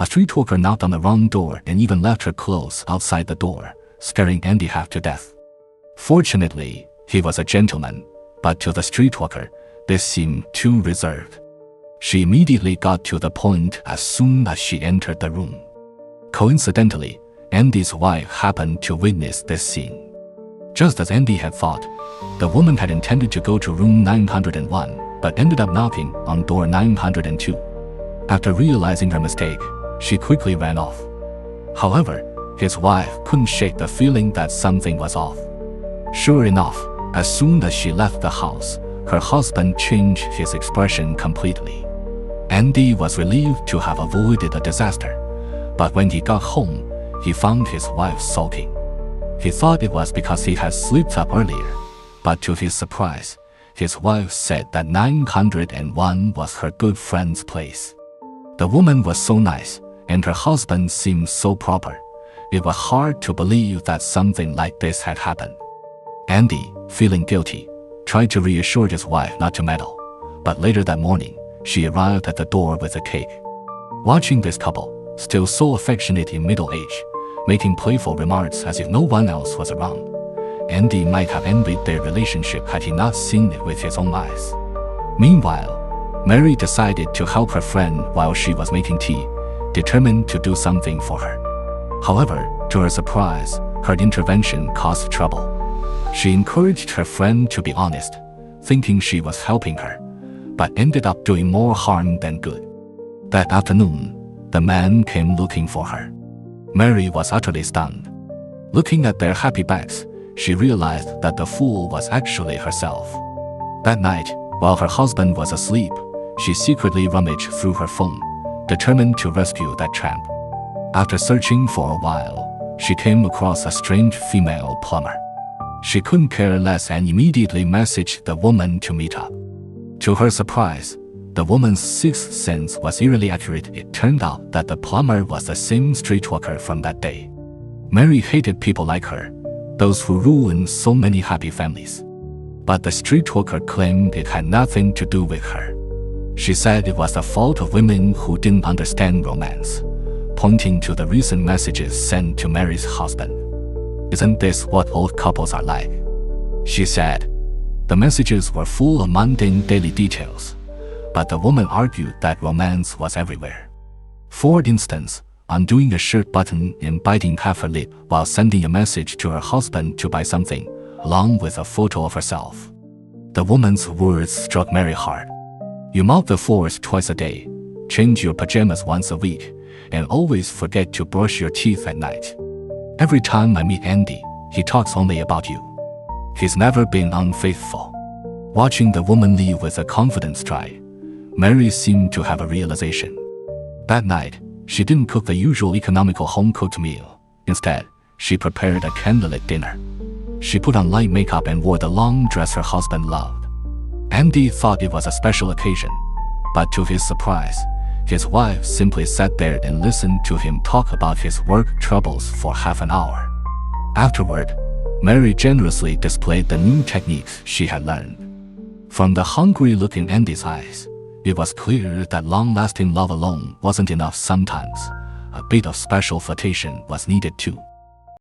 A streetwalker knocked on the wrong door and even left her clothes outside the door, scaring Andy half to death. Fortunately, he was a gentleman, but to the streetwalker, this seemed too reserved. She immediately got to the point as soon as she entered the room. Coincidentally, Andy's wife happened to witness this scene. Just as Andy had thought, the woman had intended to go to room 901, but ended up knocking on door 902. After realizing her mistake, she quickly ran off. However, his wife couldn't shake the feeling that something was off. Sure enough, as soon as she left the house, her husband changed his expression completely. Andy was relieved to have avoided a disaster, but when he got home, he found his wife sulking. He thought it was because he had slipped up earlier, but to his surprise, his wife said that 901 was her good friend's place. The woman was so nice, and her husband seemed so proper. It was hard to believe that something like this had happened. Andy, feeling guilty, tried to reassure his wife not to meddle, but later that morning, she arrived at the door with a cake. Watching this couple, still so affectionate in middle age, making playful remarks as if no one else was around, Andy might have envied their relationship had he not seen it with his own eyes. Meanwhile, Mary decided to help her friend while she was making tea, determined to do something for her. However, to her surprise, her intervention caused trouble. She encouraged her friend to be honest, thinking she was helping her, but ended up doing more harm than good. That afternoon, the man came looking for her. Mary was utterly stunned. Looking at their happy backs, she realized that the fool was actually herself. That night, while her husband was asleep, she secretly rummaged through her phone, determined to rescue that tramp. After searching for a while, she came across a strange female plumber. She couldn't care less and immediately messaged the woman to meet up. To her surprise, the woman's sixth sense was eerily accurate. It turned out that the plumber was the same streetwalker from that day. Mary hated people like her, those who ruined so many happy families. But the streetwalker claimed it had nothing to do with her. She said it was the fault of women who didn't understand romance, pointing to the recent messages sent to Mary's husband. "Isn't this what old couples are like?" she said. The messages were full of mundane daily details, but the woman argued that romance was everywhere. For instance, undoing a shirt button and biting half her lip while sending a message to her husband to buy something, along with a photo of herself. The woman's words struck Mary hard. "You mop the floors twice a day, change your pajamas once a week, and always forget to brush your teeth at night. Every time I meet Andy, he talks only about you. He's never been unfaithful." Watching the woman leave with a confident stride, Mary seemed to have a realization. That night, she didn't cook the usual economical home-cooked meal. Instead, she prepared a candlelit dinner. She put on light makeup and wore the long dress her husband loved. Andy thought it was a special occasion, but to his surprise, his wife simply sat there and listened to him talk about his work troubles for half an hour. Afterward, Mary generously displayed the new techniques she had learned. From the hungry look in Andy's eyes, it was clear that long-lasting love alone wasn't enough sometimes. A bit of special flirtation was needed too.